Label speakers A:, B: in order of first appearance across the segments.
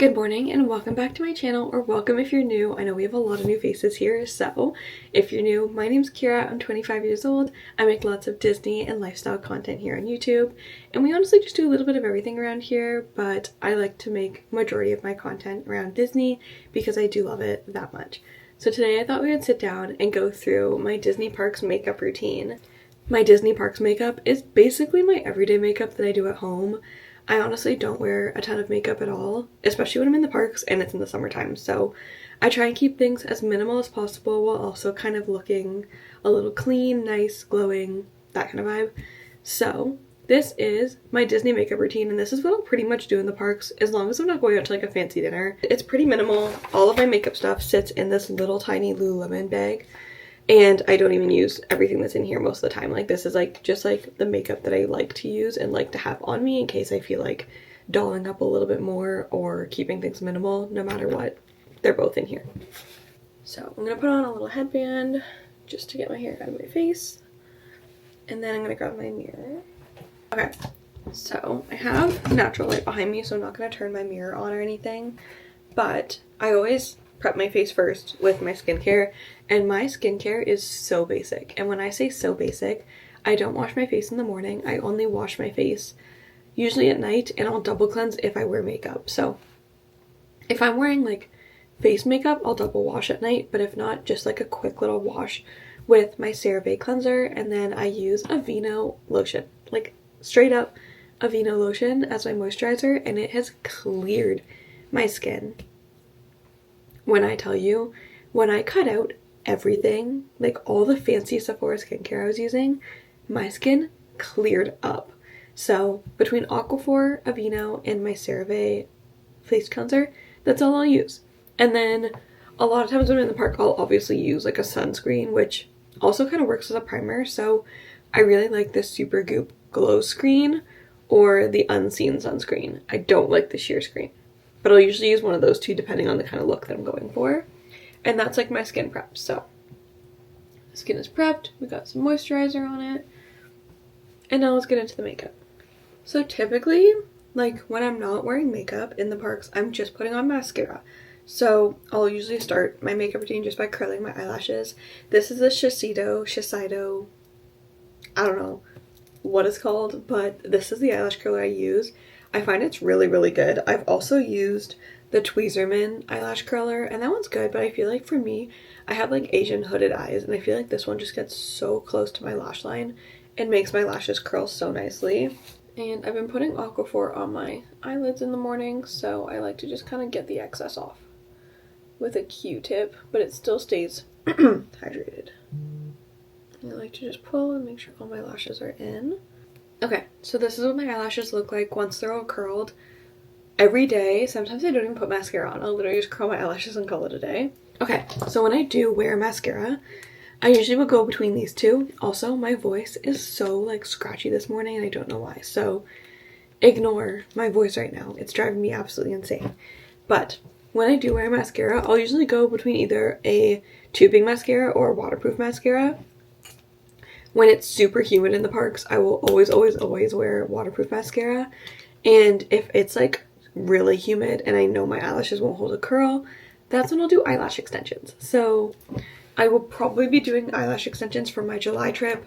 A: Good morning and welcome back to my channel, or welcome if you're new. I know we have a lot of new faces here, so if you're new, my name's Kira, I'm 25 years old, I make lots of Disney and lifestyle content here on YouTube, and we honestly just do a little bit of everything around here, but I like to make majority of my content around Disney because I do love it that much. So today I thought we would sit down and go through my Disney Parks makeup routine. My Disney Parks makeup is basically my everyday makeup that I do at home. I honestly don't wear a ton of makeup at all, especially when I'm in the parks and it's in the summertime, so I try and keep things as minimal as possible while also kind of looking a little clean, nice, glowing, that kind of vibe. So this is my Disney makeup routine, and this is what I'll pretty much do in the parks as long as I'm not going out to like a fancy dinner. It's pretty minimal. All of my makeup stuff sits in this little tiny Lululemon bag. And I don't even use everything that's in here most of the time. Like, this is like just like the makeup that I like to use and like to have on me in case I feel like dolling up a little bit more or keeping things minimal. No matter what, they're both in here. So I'm gonna put on a little headband just to get my hair out of my face, and then I'm gonna grab my mirror. Okay, so I have natural light behind me, so I'm not gonna turn my mirror on or anything, but I always prep my face first with my skincare, and my skincare is so basic. And when I say so basic, I don't wash my face in the morning. I only wash my face usually at night, and I'll double cleanse if I wear makeup. So if I'm wearing like face makeup, I'll double wash at night, but if not, just like a quick little wash with my CeraVe cleanser, and then I use Aveeno lotion, like straight up Aveeno lotion as my moisturizer, and it has cleared my skin. When I tell you, when I cut out everything, like all the fancy Sephora skincare I was using, my skin cleared up. So between Aquaphor, Aveeno, and my CeraVe face cleanser, that's all I'll use. And then a lot of times when I'm in the park, I'll obviously use like a sunscreen, which also kind of works as a primer. So I really like this Supergoop Glow Screen or the Unseen sunscreen. I don't like the sheer screen, but I'll usually use one of those two depending on the kind of look that I'm going for. And that's like my skin prep. So skin is prepped, we got some moisturizer on it, and now let's get into the makeup. So typically, like when I'm not wearing makeup in the parks, I'm just putting on mascara. So I'll usually start my makeup routine just by curling my eyelashes. This is a Shiseido, I don't know what it's called, but this is the eyelash curler I use. I find it's really, really good. I've also used the Tweezerman eyelash curler, and that one's good, but I feel like for me, I have like Asian hooded eyes, and I feel like this one just gets so close to my lash line and makes my lashes curl so nicely. And I've been putting Aquaphor on my eyelids in the morning, so I like to just kind of get the excess off with a Q-tip, but it still stays hydrated. I like to just pull and make sure all my lashes are in. Okay, so this is what my eyelashes look like once they're all curled. Every day, sometimes I don't even put mascara on. I'll literally just curl my eyelashes and call it a day. Okay, so when I do wear mascara, I usually will go between these two. Also, my voice is so like scratchy this morning and I don't know why. So ignore my voice right now. It's driving me absolutely insane. But when I do wear mascara, I'll usually go between either a tubing mascara or a waterproof mascara. When it's super humid in the parks, I will always wear waterproof mascara. And if it's like really humid and I know my eyelashes won't hold a curl, that's when I'll do eyelash extensions. So I will probably be doing eyelash extensions for my July trip,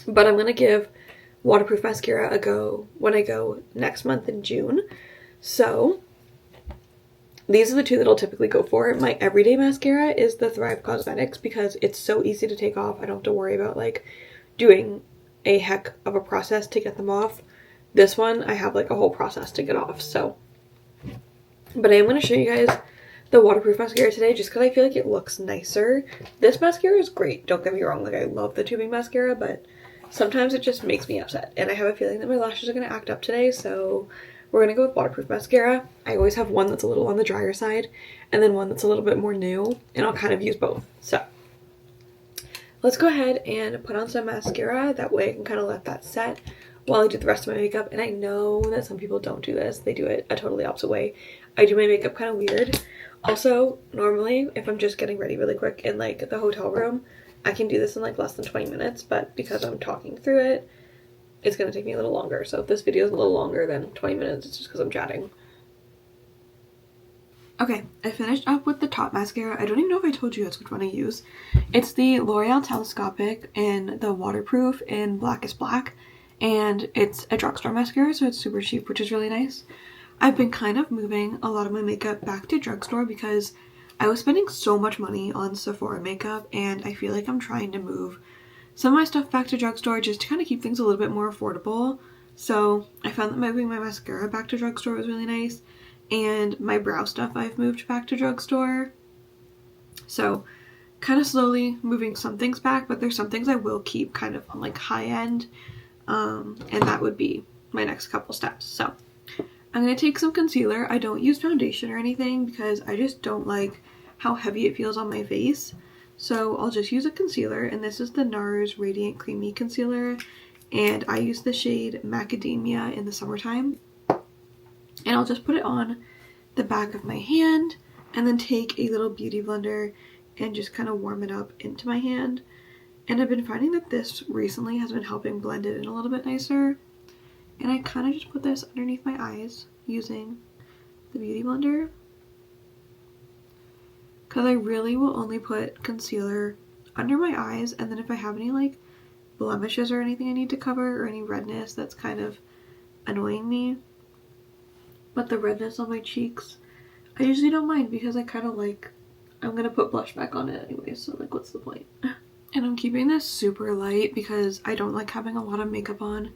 A: but I'm gonna give waterproof mascara a go when I go next month in June. So these are the two that I'll typically go for. My everyday mascara is the Thrive Causemetics because it's so easy to take off. I don't have to worry about like doing a heck of a process to get them off. This one, I have like a whole process to get off, so. But I am going to show you guys the waterproof mascara today just because I feel like it looks nicer. This mascara is great, don't get me wrong. Like, I love the tubing mascara, but sometimes it just makes me upset. And I have a feeling that my lashes are going to act up today, so we're going to go with waterproof mascara. I always have one that's a little on the drier side and then one that's a little bit more new, and I'll kind of use both. So let's go ahead and put on some mascara. That way I can kind of let that set while I do the rest of my makeup. And I know that some people don't do this. They do it a totally opposite way. I do my makeup kind of weird. Also, normally, if I'm just getting ready really quick in like the hotel room, I can do this in like less than 20 minutes, but because I'm talking through it, it's going to take me a little longer. So if this video is a little longer than 20 minutes, it's just because I'm chatting. Okay, I finished up with the top mascara. I don't even know if I told you guys which one I use. It's the L'Oreal Telescopic in the waterproof in Black is Black. And it's a drugstore mascara, so it's super cheap, which is really nice. I've been kind of moving a lot of my makeup back to drugstore because I was spending so much money on Sephora makeup, and I feel like I'm trying to move some of my stuff back to drugstore just to kind of keep things a little bit more affordable. So I found that moving my mascara back to drugstore was really nice, and my brow stuff I've moved back to drugstore. So kind of slowly moving some things back, but there's some things I will keep kind of on like high end, and that would be my next couple steps. So I'm going to take some concealer. I don't use foundation or anything because I just don't like how heavy it feels on my face. So I'll just use a concealer, and this is the NARS Radiant Creamy Concealer, and I use the shade Macadamia in the summertime. And I'll just put it on the back of my hand and then take a little beauty blender and just kind of warm it up into my hand. And I've been finding that this recently has been helping blend it in a little bit nicer. And I kind of just put this underneath my eyes using the beauty blender, because I really will only put concealer under my eyes, and then if I have any like blemishes or anything I need to cover or any redness that's kind of annoying me, but the redness on my cheeks I usually don't mind because I kind of like, I'm gonna put blush back on it anyway, so like what's the point? And I'm keeping this super light because I don't like having a lot of makeup on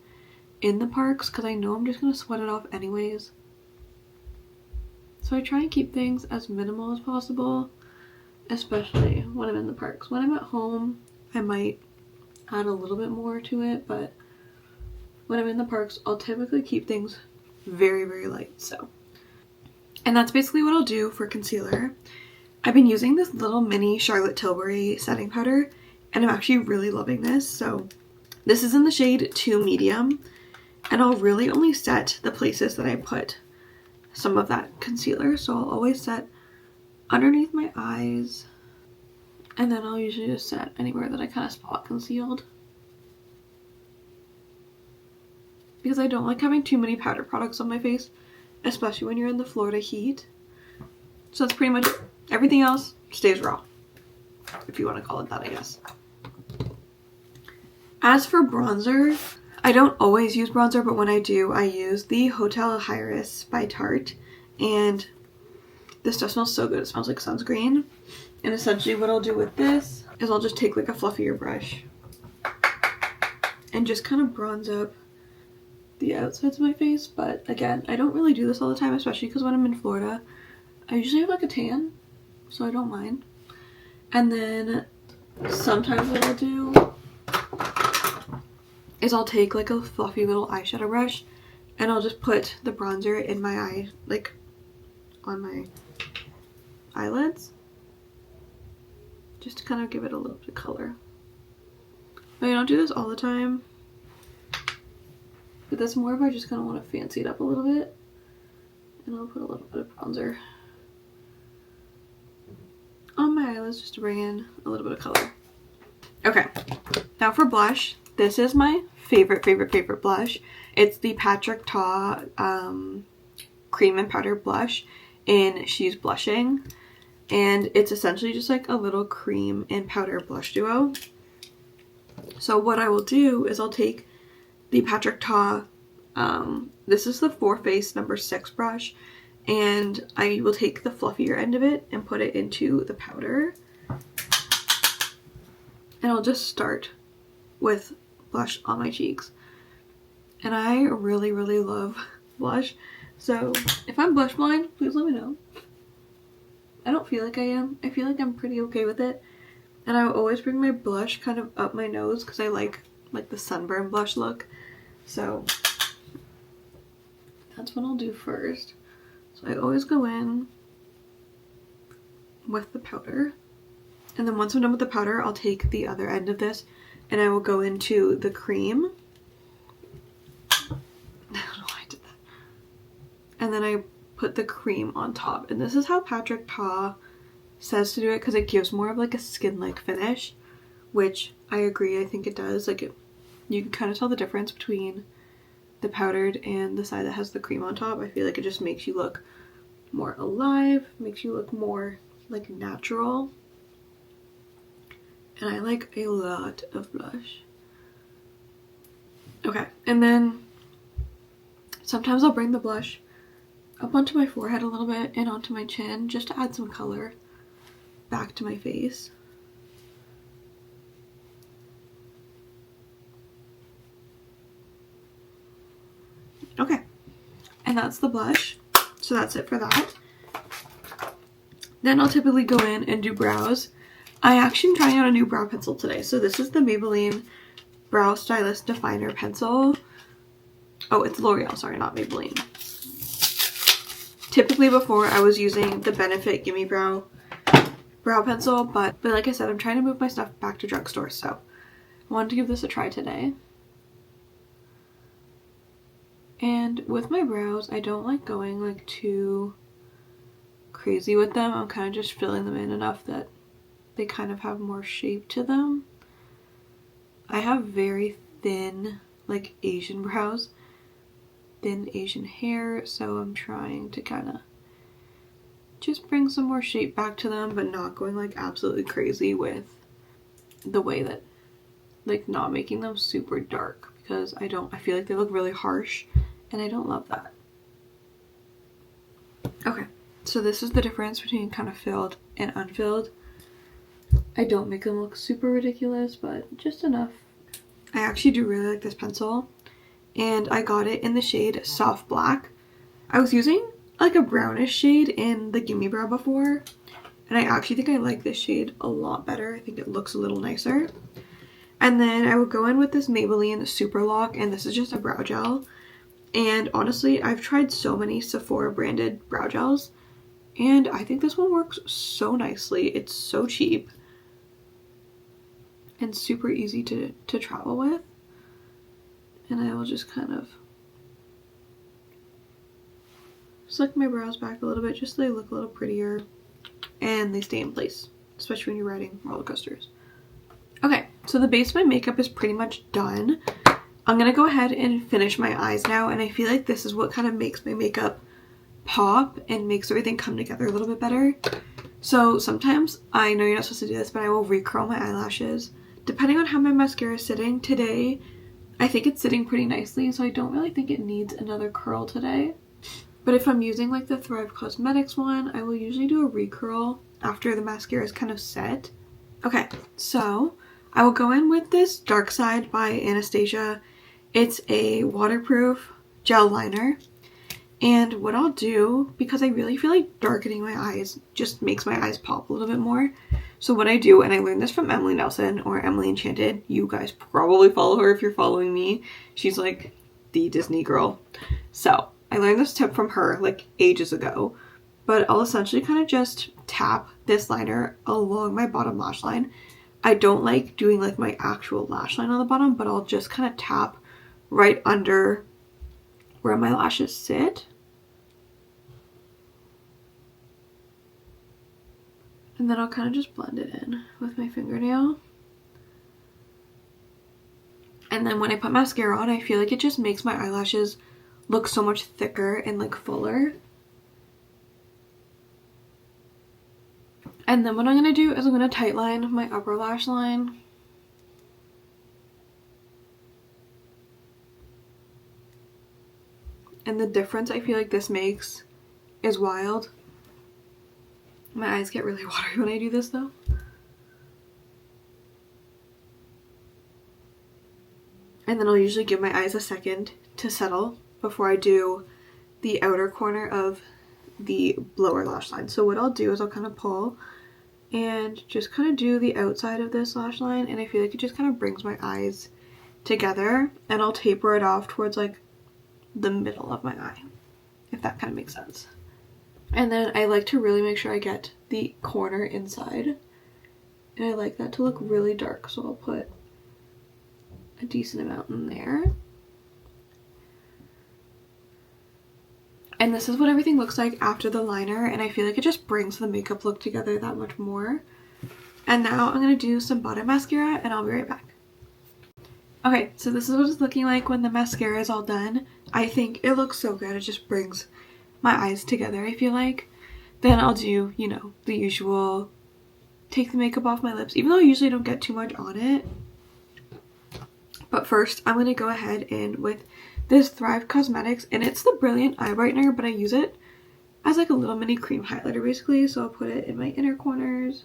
A: in the parks because I know I'm just gonna sweat it off anyways. So I try and keep things as minimal as possible, especially when I'm in the parks. When I'm at home, I might add a little bit more to it, but when I'm in the parks, I'll typically keep things very, very light. So, and that's basically what I'll do for concealer. I've been using this little mini Charlotte Tilbury setting powder, and I'm actually really loving this. So this is in the shade 2 Medium, and I'll really only set the places that I put some of that concealer. So I'll always set underneath my eyes, and then I'll usually just set anywhere that I kind of spot concealed, because I don't like having too many powder products on my face, especially when you're in the Florida heat. So that's pretty much it. Everything else stays raw, if you want to call it that, I guess. As for bronzer, I don't always use bronzer, but when I do, I use the Hotel Iris by Tarte, and this stuff smells so good. It smells like sunscreen. And essentially what I'll do with this is I'll just take like a fluffier brush and just kind of bronze up the outsides of my face. But again, I don't really do this all the time, especially because when I'm in Florida, I usually have like a tan, so I don't mind. And then sometimes what I'll do is I'll take like a fluffy little eyeshadow brush and I'll just put the bronzer in my eye, like on my eyelids, just to kind of give it a little bit of color. But I don't do this all the time, but that's more if I just kind of want to fancy it up a little bit. And I'll put a little bit of bronzer on my eyelids just to bring in a little bit of color. Okay, now for blush. This is my favorite blush. It's the Patrick Ta Cream and Powder Blush in She's Blushing. And it's essentially just like a little cream and powder blush duo. So what I will do is I'll take the Patrick Ta, this is the Face number 6 brush, and I will take the fluffier end of it and put it into the powder. And I'll just start with blush on my cheeks. And I really love blush. So if I'm blush blind, please let me know. I don't feel like I am. I feel like I'm pretty okay with it. And I will always bring my blush kind of up my nose because I like the sunburn blush look. So that's what I'll do first. So I always go in with the powder. And then once I'm done with the powder, I'll take the other end of this and I will go into the cream. I don't know why I did that. And then I put the cream on top. And this is how Patrick Ta says to do it because it gives more of like a skin-like finish, which I agree, I think it does. Like you can kind of tell the difference between the powdered and the side that has the cream on top. I feel like it just makes you look more alive, makes you look more like natural. And I like a lot of blush. Okay, and then sometimes I'll bring the blush up onto my forehead a little bit and onto my chin just to add some color back to my face. Okay, and that's the blush. So that's it for that. Then I'll typically go in and do brows. I actually am trying out a new brow pencil today. So this is the Maybelline Brow Stylist Definer Pencil. Oh, it's L'Oreal, sorry, not Maybelline. Typically before I was using the Benefit Gimme Brow pencil, but like I said, I'm trying to move my stuff back to drugstore, so I wanted to give this a try today. And with my brows, I don't like going like too crazy with them. I'm kind of just filling them in enough that they kind of have more shape to them. I have very thin, like Asian brows, thin Asian hair, so I'm trying to kind of just bring some more shape back to them, but not going like absolutely crazy with the way that, like, not making them super dark, because I feel like they look really harsh and I don't love that. Okay, so this is the difference between kind of filled and unfilled. I don't make them look super ridiculous, but just enough. I actually do really like this pencil, and I got it in the shade Soft Black. I was using like a brownish shade in the Gimme Brow before, and I actually think I like this shade a lot better. I think it looks a little nicer. And then I would go in with this Maybelline Super Lock, and this is just a brow gel. And honestly, I've tried so many Sephora branded brow gels, and I think this one works so nicely. It's so cheap and super easy to travel with. And I will just kind of slick my brows back a little bit just so they look a little prettier and they stay in place, especially when you're riding roller coasters. Okay, so the base of my makeup is pretty much done. I'm gonna go ahead and finish my eyes now, and I feel like this is what kind of makes my makeup pop and makes everything come together a little bit better. So sometimes, I know you're not supposed to do this, but I will recurl my eyelashes depending on how my mascara is sitting. Today, I think it's sitting pretty nicely, so I don't really think it needs another curl today. But if I'm using like the Thrive Causemetics one, I will usually do a recurl after the mascara is kind of set. Okay, so I will go in with this Dark Side by Anastasia. It's a waterproof gel liner. And what I'll do, because I really feel like darkening my eyes just makes my eyes pop a little bit more. So what I do, and I learned this from Emily Nelson or Emily Enchanted. You guys probably follow her if you're following me. She's like the Disney girl. So I learned this tip from her like ages ago. But I'll essentially kind of just tap this liner along my bottom lash line. I don't like doing like my actual lash line on the bottom, but I'll just kind of tap right under where my lashes sit. And then I'll kind of just blend it in with my fingernail. And then when I put mascara on, I feel like it just makes my eyelashes look so much thicker and like fuller. And then what I'm going to do is I'm going to tightline my upper lash line. And the difference I feel like this makes is wild. My eyes get really watery when I do this though. And then I'll usually give my eyes a second to settle before I do the outer corner of the lower lash line. So what I'll do is I'll kind of pull and just kind of do the outside of this lash line, and I feel like it just kind of brings my eyes together, and I'll taper it off towards like the middle of my eye, if that kind of makes sense. And then I like to really make sure I get the corner inside, and I like that to look really dark, so I'll put a decent amount in there. And this is what everything looks like after the liner, and I feel like it just brings the makeup look together that much more. And now I'm going to do some bottom mascara, and I'll be right back. Okay, so this is what it's looking like when the mascara is all done. I think it looks so good. It just brings my eyes together, I feel like. Then I'll do, you know, the usual take the makeup off my lips, even though I usually don't get too much on it. But first, I'm going to go ahead in with this Thrive Causemetics, and it's the Brilliant Eye Brightener, but I use it as like a little mini cream highlighter basically. So I'll put it in my inner corners,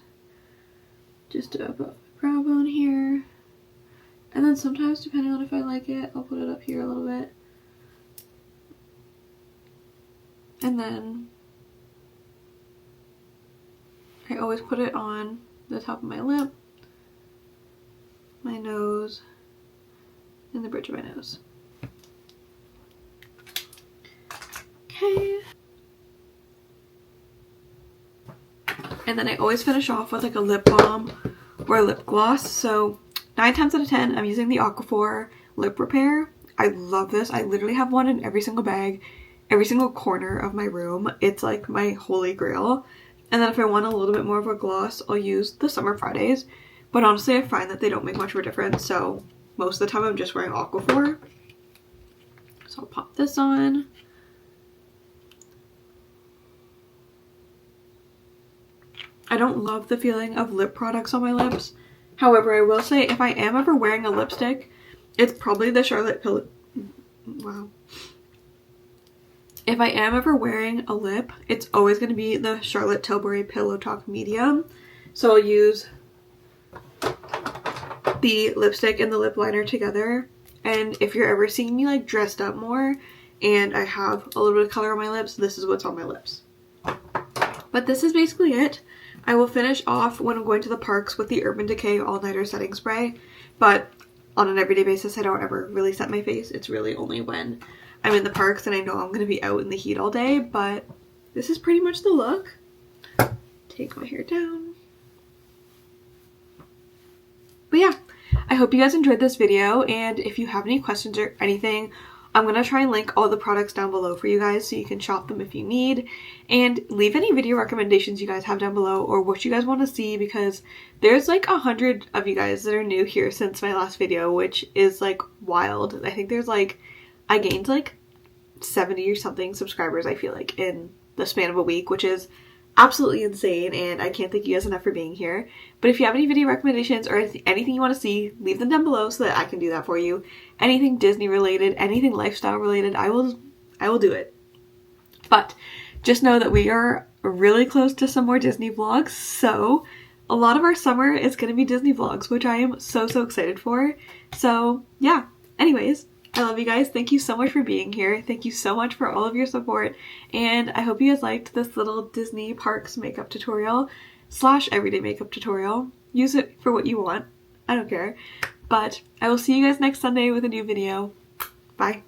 A: just above my brow bone here. And then sometimes, depending on if I like it, I'll put it up here a little bit. And then I always put it on the top of my lip, my nose, and the bridge of my nose. Okay. And then I always finish off with like a lip balm or a lip gloss. So 9 times out of 10, I'm using the Aquaphor Lip Repair. I love this. I literally have one in every single bag, every single corner of my room. It's like my holy grail. And then if I want a little bit more of a gloss, I'll use the Summer Fridays. But honestly, I find that they don't make much of a difference. So most of the time I'm just wearing Aquaphor. So I'll pop this on. I don't love the feeling of lip products on my lips. However, I will say if I am ever wearing a lipstick, it's probably the Charlotte Pillow. Wow. If I am ever wearing a lip, it's always going to be the Charlotte Tilbury Pillow Talk Medium. So I'll use the lipstick and the lip liner together. And if you're ever seeing me like dressed up more and I have a little bit of color on my lips, this is what's on my lips. But this is basically it. I will finish off when I'm going to the parks with the Urban Decay All Nighter Setting Spray. But on an everyday basis, I don't ever really set my face. It's really only when I'm in the parks and I know I'm going to be out in the heat all day. But this is pretty much the look. Take my hair down. But yeah, I hope you guys enjoyed this video, and if you have any questions or anything, I'm going to try and link all the products down below for you guys so you can shop them if you need, and leave any video recommendations you guys have down below or what you guys want to see, because there's like 100 of you guys that are new here since my last video, which is like wild. I think there's like, I gained like 70 or something subscribers, I feel like, in the span of a week, which is absolutely insane, and I can't thank you guys enough for being here. But if you have any video recommendations or anything you want to see, leave them down below so that I can do that for you. Anything Disney related, anything lifestyle related, I will do it. But just know that we are really close to some more Disney vlogs, so a lot of our summer is going to be Disney vlogs, which I am so excited for. So yeah, anyways, I love you guys. Thank you so much for being here. Thank you so much for all of your support. And I hope you guys liked this little Disney parks makeup tutorial / everyday makeup tutorial. Use it for what you want. I don't care. But I will see you guys next Sunday with a new video. Bye.